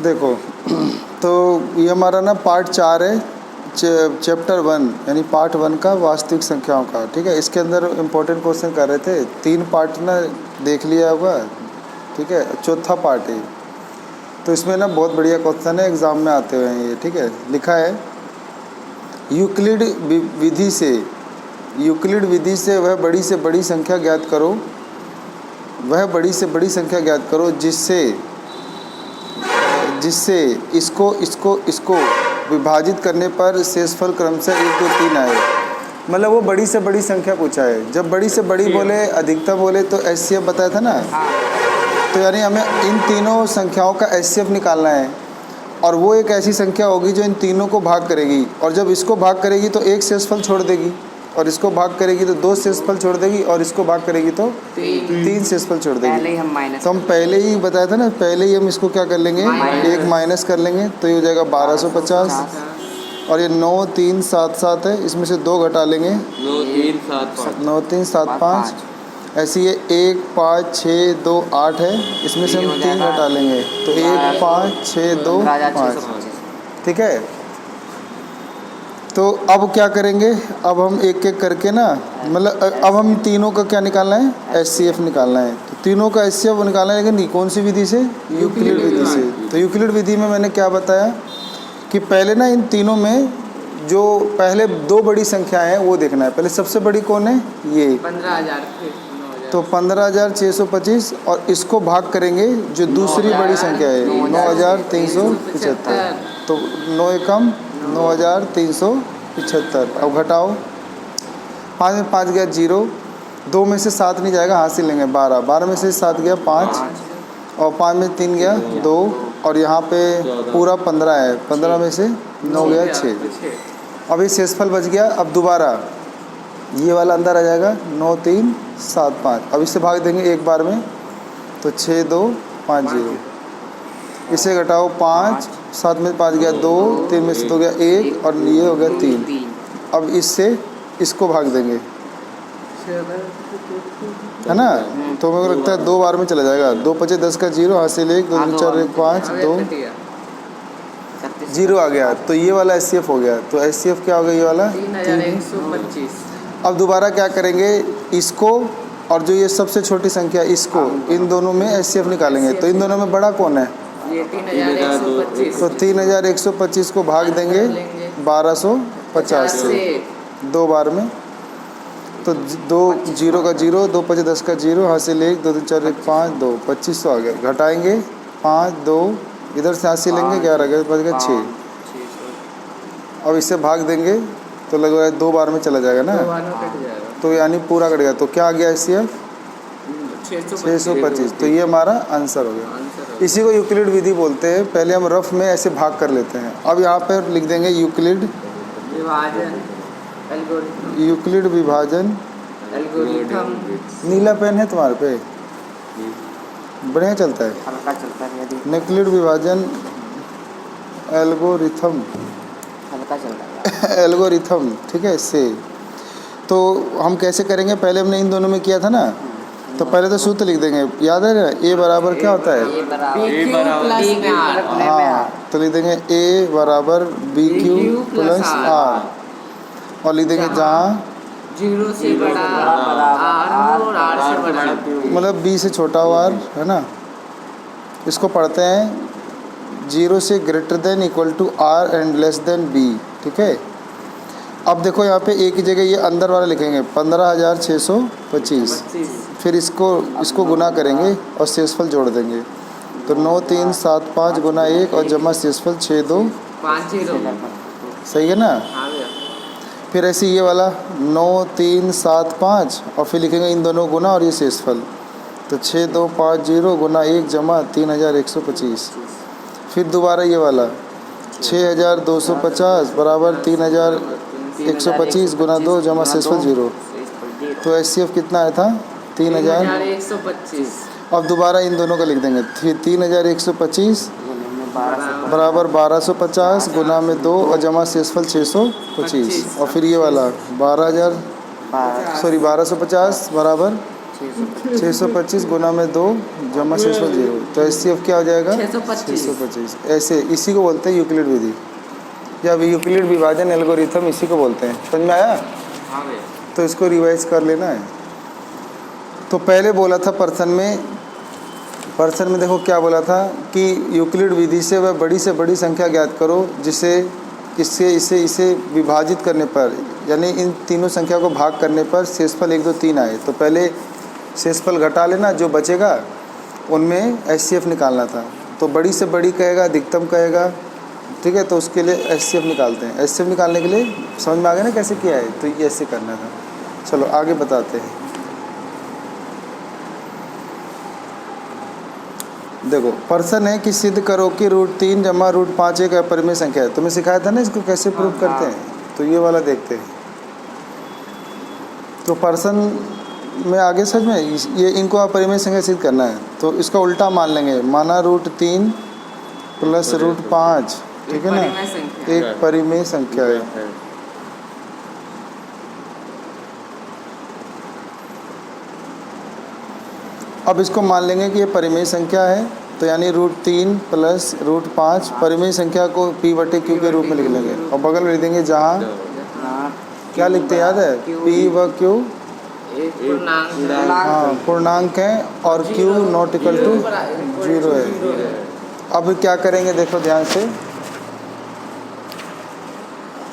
देखो तो ये हमारा ना पार्ट 4 है, चैप्टर 1 यानी पार्ट 1 का वास्तविक संख्याओं का। ठीक है, इसके अंदर इम्पोर्टेंट क्वेश्चन कर रहे थे, 3 पार्ट ना देख लिया होगा। ठीक है, चौथा पार्ट है। तो इसमें ना बहुत बढ़िया क्वेश्चन है, एग्ज़ाम में आते हुए हैं ये। ठीक है, लिखा है यूक्लिड विधि से वह बड़ी से बड़ी संख्या ज्ञात करो, वह बड़ी से बड़ी संख्या ज्ञात करो जिससे इसको विभाजित करने पर शेषफल क्रमशः 1 2 3 आए। मतलब वो बड़ी से बड़ी संख्या पूछा है। जब बड़ी से बड़ी बोले, अधिकतम बोले तो एचसीएफ बताया था ना। तो यानी हमें इन तीनों संख्याओं का एचसीएफ निकालना है, और वो एक ऐसी संख्या होगी जो इन तीनों को भाग करेगी, और जब इसको भाग करेगी तो एक शेषफल छोड़ देगी, और इसको भाग करेगी तो 2 शेषफल छोड़ देगी, और इसको भाग करेगी तो 3 शेषफल छोड़ देगी। तो हम पहले ही बताया था ना, पहले ही हम इसको क्या कर लेंगे, एक माइनस कर लेंगे, तो ये हो जाएगा 1250। और ये 9 3 7 7 है, इसमें से 2 घटा लेंगे, 9 3 7 5। ऐसे ये 1 5 6 2 8 है, इसमें से हम 3 घटा लेंगे, तो 1 5 6 2 5। ठीक है, तो अब क्या करेंगे, अब हम एक एक करके ना, मतलब अब हम तीनों का क्या निकालना है, एचसीएफ निकालना है। तो तीनों का एचसीएफ निकालना है, लेकिन कौन सी विधि से, यूक्लिड विधि से। तो यूक्लिड विधि में मैंने क्या बताया कि पहले ना इन तीनों में जो पहले 2 बड़ी संख्याएं हैं वो देखना है। पहले सबसे बड़ी कौन है, ये 15,000। तो 15,625, और इसको भाग करेंगे जो दूसरी बड़ी संख्या है 9,375। तो 9 एकम 9,375। अब घटाओ, 5 में 5 गया 0, 2 में से 7 नहीं जाएगा, हाथ से लेंगे 12, 12 में से 7 गया 5, और 5 में 3 गया 2, और यहाँ पे पूरा 15 है, 15 में से 9 गया 6। अब ये शेषफल बच गया। अब दोबारा ये वाला अंदर आ जाएगा, 9 3 7 5। अब इससे भाग देंगे एक बार में, तो 6 2 5 0। इसे घटाओ, 5 7 में 5 गया 2, 3 में से 2 गया 1, और ये हो गया 3। अब इससे इसको भाग देंगे, है ना। तो मेरे को लगता है 2 बार में चला जाएगा। 2 5 10 का 0, हासिल 1 2 4 1 5 2 0 आ गया। तो ये वाला एचसीएफ हो गया। तो एचसीएफ क्या हो गया, ये वाला 3,125। अब दोबारा क्या करेंगे, इसको और जो ये सबसे छोटी संख्या इसको, इन दोनों में एचसीएफ निकालेंगे। तो इन दोनों में बड़ा कौन है, ये 3,125। तो 3,125 को भाग देंगे 1250 से 2 बार में। तो 2 0 का 0, 2 5 10 का 0, हासिल 1 2 3 4 1 5 2, 2500 आ गया। घटाएंगे 5 2, इधर से हासिल लेंगे 11 गया, बच गया 6। अब इससे भाग देंगे तो लग रहा है 2 बार में चला जाएगा ना, तो यानी पूरा कट गया। तो क्या आ गया एचसीएफ, 625। तो ये हमारा आंसर हो गया। इसी को यूक्लिड विधि बोलते हैं। पहले हम रफ में ऐसे भाग कर लेते हैं। अब यहाँ पर लिख देंगे यूक्लिड विभाजन एल्गोरिथम। नीला पेन है तुम्हारे पे, बढ़िया चलता है। हल्का चलता है, यूक्लिड विभाजन एल्गोरिथम, हल्का चलता है एल्गोरिथम। ठीक है, इससे तो हम कैसे करेंगे, पहले हमने इन दोनों में किया था ना, तो पहले तो सूत्र लिख देंगे, याद है ना, ए बराबर क्या होता है, हाँ, तो लिख देंगे ए बराबर बी क्यू प्लस आर, और लिख देंगे जहाँ 0 से बड़ा आर और आर से बड़ा, मतलब बी से छोटा हो आर, है ना। इसको पढ़ते हैं 0 से greater than equal to R and less than B. ठीक है, अब देखो यहाँ पे एक ही जगह ये अंदर वाला लिखेंगे 15,625, फिर इसको गुना करेंगे और शेषफल जोड़ देंगे। तो 9 3 7 5 गुना 1 और जमा शेषफल 6 2 5 0। सही है ना। फिर ऐसे ये वाला 9 3 7 5, और फिर लिखेंगे इन दोनों गुना और ये शेषफल। तो 6 2 5 0 गुना 1 जमा 3,125। फिर दोबारा ये वाला 6,250 बराबर 3,125 गुना 2 जमा शेषफल 0। तो एचसीएफ कितना आया था, 3,125। अब दोबारा इन दोनों का लिख देंगे, 3,125 बराबर 1250 गुना में 2 और जमा शेषफल 625। और फिर ये वाला 12,050 बराबर 625 गुना में 2 जमा 600 तो HCF क्या हो जाएगा 625। 625। ऐसे इसी को बोलते हैं यूक्लिड विधि या यूक्लिड विभाजन एल्गोरिथम, इसी को बोलते हैं। समझ में आया? हाँ भैया। तो इसको रिवाइज कर लेना है। तो पहले बोला था पर्सन में देखो क्या बोला था कि यूक्लिड विधि से वह बड़ी से बड़ी संख्या ज्ञात करो जिसे इसे विभाजित करने पर, यानी इन तीनों संख्या को भाग करने पर शेषफल 1 2 3 आए। तो पहले शेषफल घटा लेना, जो बचेगा उनमें HCF निकालना था। तो बड़ी से बड़ी कहेगा, अधिकतम कहेगा, ठीक है। तो उसके लिए HCF निकालते हैं। HCF निकालने के लिए समझ में आ गया ना कैसे किया है? तो ये ऐसे करना था। चलो आगे बताते हैं। देखो पर्सन है कि सिद्ध करो कि √3 जमा √5 एक अपरिमेय संख्या है। तुम्हें सिखाया था ना इसको कैसे प्रूव करते हैं। तो ये वाला देखते हैं। तो पर्सन में आगे सच में ये इनको अपरिमेय संख्या सिद्ध करना है। तो इसका उल्टा मान लेंगे, माना √3 प्लस √5, ठीक है ना, एक परिमेय संख्या है। अब इसको मान लेंगे कि ये परिमेय संख्या है। तो यानी √3 प्लस √5 परिमेय संख्या को P/Q के रूप में लिख लेंगे और बगल में लिख देंगे जहाँ क्या लिखते याद है, P व Q हाँ पूर्णांक हैं और Q नॉट इक्वल टू 0 है। अब क्या करेंगे देखो ध्यान से।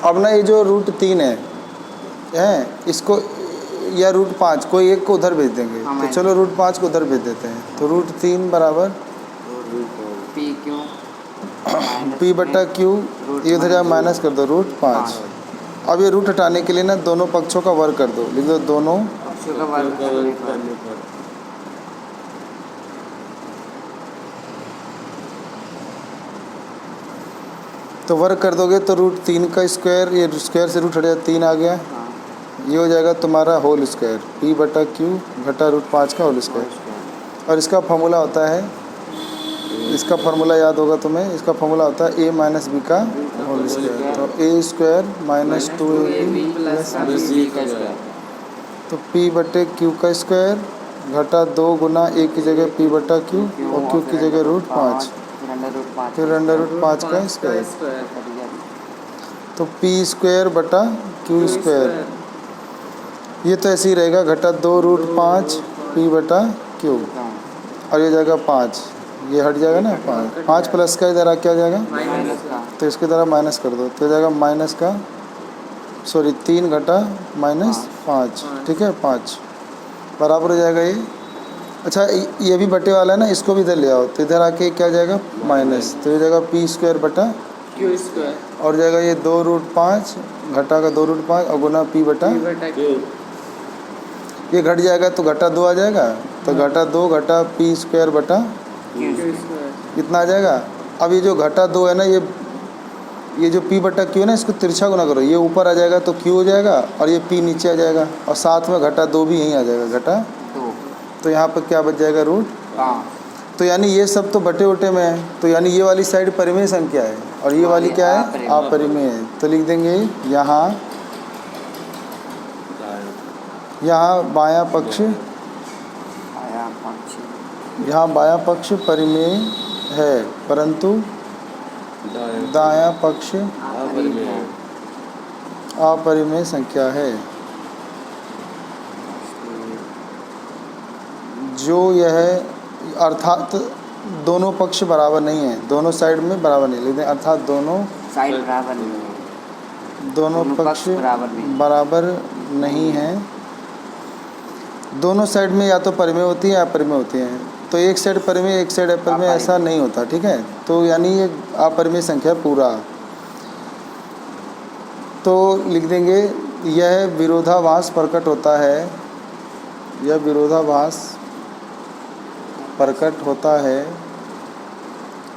अब ना ये जो √3 है इसको या √5 कोई एक को उधर भेज देंगे। तो चलो √5 को उधर भेज देते हैं। तो √3 बराबर P/Q, ये उधर जाकर माइनस कर दो √5। अब ये रूट हटाने के लिए ना दोनों पक्षों का वर्ग कर दो, लिख दो दोनों पक्षों का वर्ग करने पर। तो वर्ग कर दोगे तो √3 का स्क्वायर, ये स्क्वायर से रूट हट जाए 3 आ गया। ये हो जाएगा तुम्हारा होल स्क्वायर P/Q घटा √5 का होल स्क्वायर। और इसका फार्मूला होता है, इसका फार्मूला याद होगा तुम्हें, इसका फार्मूला होता है a माइनस b का होल स्क्वायर। तो a² minus 2ab plus b का स्क्वायर। तो P/Q का स्क्वायर घटा 2 गुना a की जगह P/Q और q की जगह √5, फिर √5 का स्क्वायर। तो P²/Q², ये तो ऐसे ही रहेगा, घटा 2 √5 P/Q और ये जाएगा 5, ये हट जाएगा ना 5 प्लस का इधर आ क्या जाएगा माइनस का। तो इसके द्वारा माइनस कर दो तो जाएगा माइनस का 3 घटा -5, ठीक है 5 बराबर हो जाएगा ये। अच्छा ये भी बटे वाला है ना, इसको भी इधर ले आओ। तो इधर आके क्या जाएगा माइनस, तो ये जाएगा P²/Q² और जाएगा ये 2 √5 घटा का 2 √5 और गुना P/Q। ये घट जाएगा तो घटा 2 आ जाएगा। तो घटा 2 घटा P²/Q कितना आ जाएगा। अब ये जो घटा 2 है ना, ये जो P/Q है ना, इसको तिरछा गुना करो, ये ऊपर आ जाएगा तो Q हो जाएगा और ये P नीचे आ जाएगा और साथ में घटा 2 भी यहीं आ जाएगा घटा 2। तो यहाँ पर क्या बच जाएगा √5। तो यानी ये सब तो बटे उटे में है। तो यानी ये वाली साइड परिमेय संख्या है और ये वाली क्या है अपरिमेय है। तो लिख देंगे यहाँ बायां पक्ष, यहाँ बायां पक्ष परिमेय है परंतु दायां पक्ष अपरिमेय संख्या है। जो यह अर्थात दोनों पक्ष बराबर नहीं है, दोनों साइड में बराबर नहीं, लेकिन अर्थात दोनों साइड बराबर नहीं है, दोनों पक्ष बराबर नहीं है। दोनों साइड में या तो परिमेय होती है या अपरिमेय होती हैं। तो एक साइड परिमेय एक साइड अपरिमेय ऐसा नहीं होता, ठीक है। तो यानी ये अपरिमेय संख्या पूरा। तो लिख देंगे यह विरोधाभास प्रकट होता है, यह विरोधाभास प्रकट होता है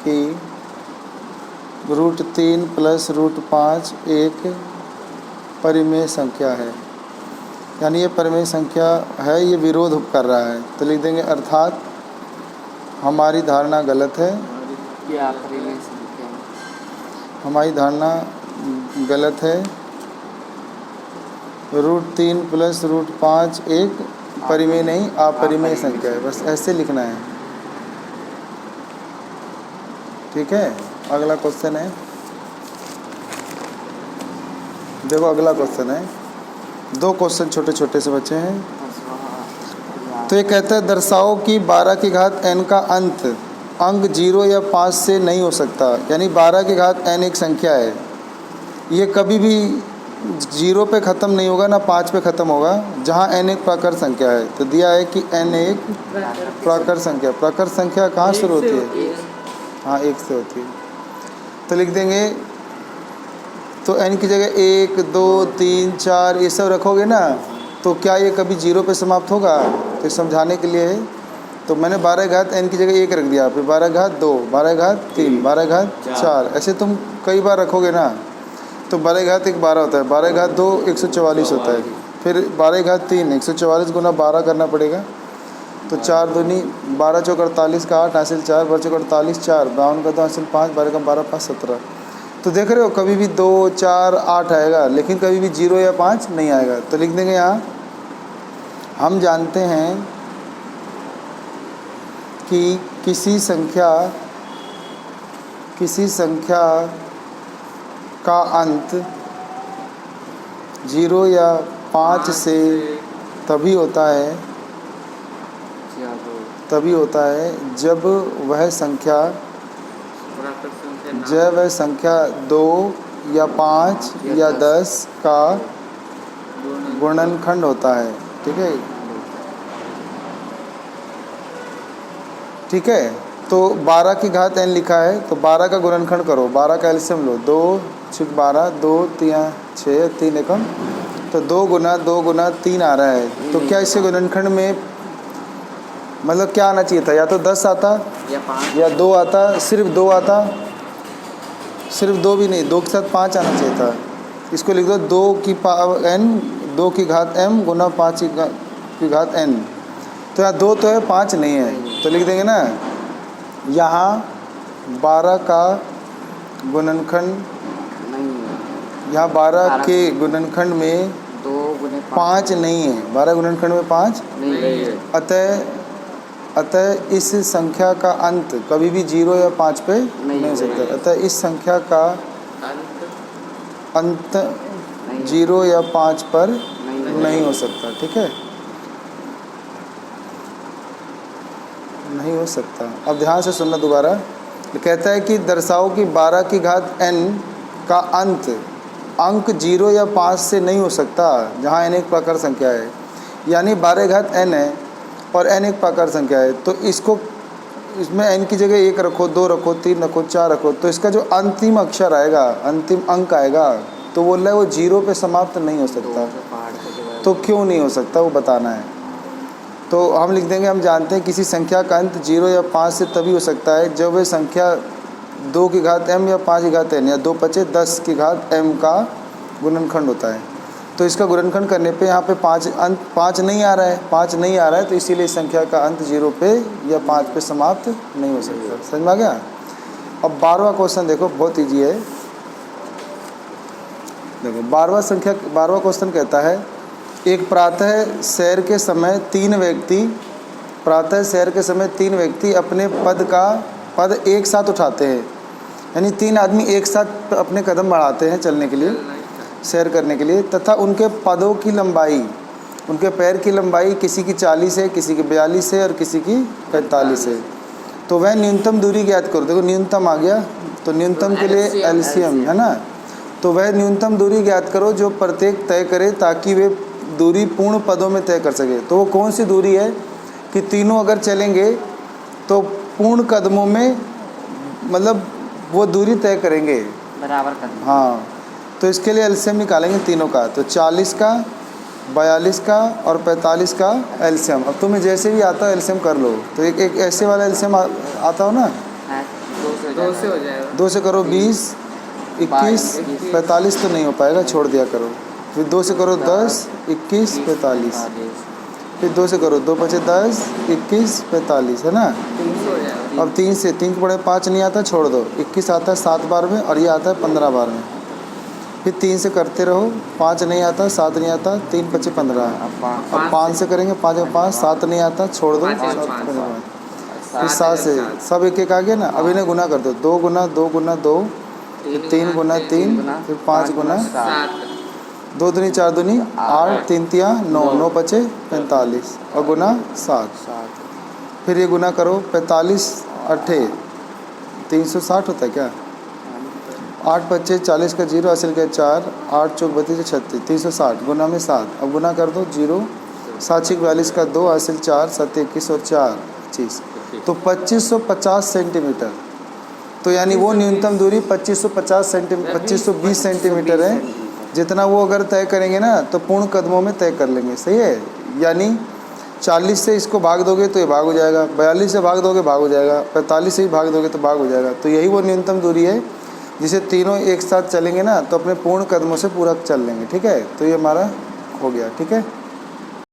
कि √3 प्लस √5 एक परिमेय संख्या है। यानी ये परिमेय संख्या है, ये विरोध कर रहा है। तो लिख देंगे अर्थात हमारी धारणा गलत है, हमारी धारणा गलत है। √3 प्लस √5 एक परिमेय नहीं, अपरिमेय संख्या है। बस ऐसे लिखना है, ठीक है। अगला क्वेश्चन है, देखो अगला क्वेश्चन है, 2 क्वेश्चन छोटे छोटे से बचे हैं। तो ये कहता है दर्शाओ कि 12 की घात n का अंत अंक 0 या 5 से नहीं हो सकता। यानी 12 की घात n एक संख्या है, ये कभी भी 0 पे ख़त्म नहीं होगा ना 5 पे ख़त्म होगा, जहाँ n एक प्राकृत संख्या है। तो दिया है कि n एक प्राकृत संख्या। प्राकृत संख्या कहाँ शुरू होती है? हाँ, 1 से होती है। तो लिख देंगे, तो n की जगह 1 2 3 4 ये सब रखोगे ना, तो क्या ये कभी 0 पे समाप्त होगा? तो समझाने के लिए है। तो मैंने 12 घात n की जगह 1 रख दिया, फिर 12 घात 2, 12 घात 3, 12 घात 4, ऐसे तुम कई बार रखोगे ना, तो 12 घात 1 12 होता है, 12 घात 2 144 होता है, फिर 12 घात 3 144 गुना 12 करना पड़ेगा। तो 4 दूनी 12 चौक 48 का 8 हासिल 4, 12 चौक 48 4, 52 का 2 हासिल 5, 12 का 12 5 17। तो देख रहे हो कभी भी 2 4 8 आएगा, लेकिन कभी भी 0 या 5 नहीं आएगा। तो लिख देंगे यहाँ, हम जानते हैं कि किसी संख्या का अंत 0 या 5 से तभी होता है जब वह संख्या 2 या 5 या 10 का गुणनखंड होता है। ठीक है। तो 12 की घात n लिखा है, तो 12 का गुणनखंड करो, 12 का एलसीएम लो, 2 6 12, 2 3 6 3 एकम, तो 2 गुना 3 आ रहा है। तो क्या इसके गुणनखंड में मतलब क्या आना चाहिए था? या तो 10 आता या 2 आता, सिर्फ 2 आता, सिर्फ 2 भी नहीं, 2 के साथ 5 आना चाहिए था। इसको लिख दो 2 की पावर n, 2 की घात m गुना 5 की घात n। तो यहाँ 2 तो है, 5 नहीं है, तो लिख देंगे ना, यहाँ 12 का गुणनखंड, यहाँ 12 के गुणनखंड में 5 नहीं है, 12 गुणनखंड में 5 नहीं है। अतः इस संख्या का अंत कभी भी 0 या 5 पे नहीं हो सकता। अतः इस संख्या का अंत 0 या 5 पर नहीं हो सकता। ठीक है, नहीं हो सकता। अब ध्यान से सुनना दोबारा। कहता है कि दर्शाओ कि 12 की घात n का अंत अंक 0 या 5 से नहीं हो सकता, जहाँ n एक प्राकृत संख्या है। यानी 12 घात n है और n एक प्राकृत संख्या है, तो इसमें n की जगह 1 रखो, 2 रखो, 3 रखो, 4 रखो, तो इसका जो अंतिम अक्षर आएगा, अंतिम अंक आएगा, तो बोल रहा है वो 0 पे समाप्त नहीं हो सकता। तो क्यों नहीं हो सकता वो बताना है। तो हम लिख देंगे, हम जानते हैं किसी संख्या का अंत 0 या 5 से तभी हो सकता है जब वह संख्या 2 की घात m या 5 की घात n या 2 पचे 10 की घात m का गुणनखंड होता है। तो इसका गुणनखंड करने पे यहाँ पे 5 नहीं आ रहा है, 5 नहीं आ रहा है, तो इसीलिए संख्या का अंत 0 पे या 5 पे समाप्त नहीं हो सकता। समझ में आ गया? अब 12वां क्वेश्चन देखो, बहुत ईजी है। देखो 12वां क्वेश्चन कहता है, एक प्रातः सैर के समय 3 व्यक्ति अपने पद एक साथ उठाते हैं। यानी 3 आदमी एक साथ अपने कदम बढ़ाते हैं चलने के लिए, सैर करने के लिए, तथा उनके पदों की लंबाई, उनके पैर की लंबाई किसी की 40 है, किसी की 42 है और किसी की 45 है। तो वह न्यूनतम दूरी ज्ञात करो। देखो न्यूनतम आ गया, तो न्यूनतम के लिए एलसीएम है ना। तो वह न्यूनतम दूरी ज्ञात करो जो प्रत्येक तय करे, ताकि वे दूरी पूर्ण पदों में तय कर सके। तो वो कौन सी दूरी है कि तीनों अगर चलेंगे तो पूर्ण कदमों में, मतलब वो दूरी तय करेंगे, बराबर कदम। हाँ, तो इसके लिए एलसीएम निकालेंगे तीनों का। तो 40 का, 42 का और 45 का एलसीएम। अब तुम्हें जैसे भी आता है एलसीएम कर लो। तो एक ऐसे वाला एलसीएम आता हो ना, 2 से हो जाएगा। 2 से करो 20, 21, 45 तो नहीं हो पाएगा, छोड़ दिया करो। फिर 2 से करो 10, 21, 45, फिर 2 से करो 2 पचे 10, 21, 45, है ना। 3 हो जाएगा। अब 3 से 3 के पड़े 5 नहीं आता, छोड़ दो। 21 आता है 7 बार में और ये आता है 15 बार में। फिर 3 से करते रहो, 5 नहीं आता, 7 नहीं आता, 3 5 15। अब 5 से करेंगे, 5 में 5, 7 नहीं आता, छोड़ दो, 7 फिर 7 से सब एक एक आ गया ना। अब इन्हें गुना कर दो, 2 गुना 2 गुना 2, फिर 3 गुना 3, फिर 5 गुना 2 दूनी 4 दूनी 8, 3 तिया 9, 9 बचे 45 और गुना 7। फिर ये गुना करो, 45 8 360 होता है क्या? 8 25 40 का 0 असल का 4, 8 चौक 32 36, 360 गुना में 7। अब गुना कर दो, 0 7 6 42 का 2 असल 4 7 21 और 4 25, तो 2550 सेंटीमीटर। तो यानी वो न्यूनतम दूरी 2550 सेंटीमीटर 2520 सेंटीमीटर है, जितना वो अगर तय करेंगे ना तो पूर्ण कदमों में तय कर लेंगे। सही है, यानी 40 से इसको भाग दोगे तो ये भाग हो जाएगा, 42 से भाग दोगे भाग हो जाएगा, 45 से ही भाग दोगे तो भाग हो जाएगा। तो यही वो न्यूनतम दूरी है जिसे तीनों एक साथ चलेंगे ना तो अपने पूर्ण कदमों से पूरा चल लेंगे। ठीक है, तो ये हमारा हो गया। ठीक है।